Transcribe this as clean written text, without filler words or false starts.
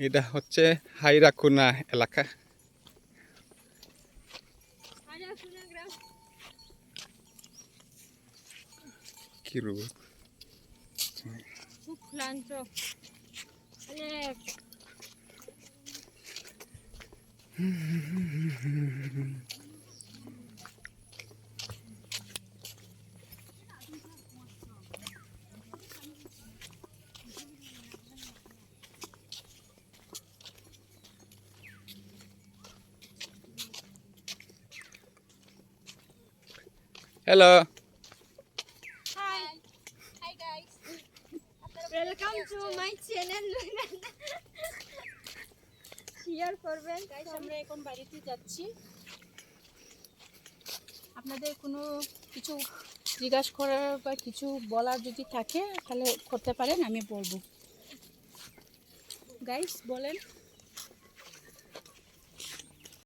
এটা হচ্ছে হাইরাকুনা এলাকা। কি রূপ, খুব ক্লান্ত অনেক। Hello. Hi guys. Welcome to my channel. Share করবেন গাইস। আমরা এখন বাড়িতে যাচ্ছি। আপনাদের কোনো কিছু জিজ্ঞাসা করার বা কিছু বলার যদি থাকে তাহলে করতে পারেন, আমি বলবো। গাইস বলেন।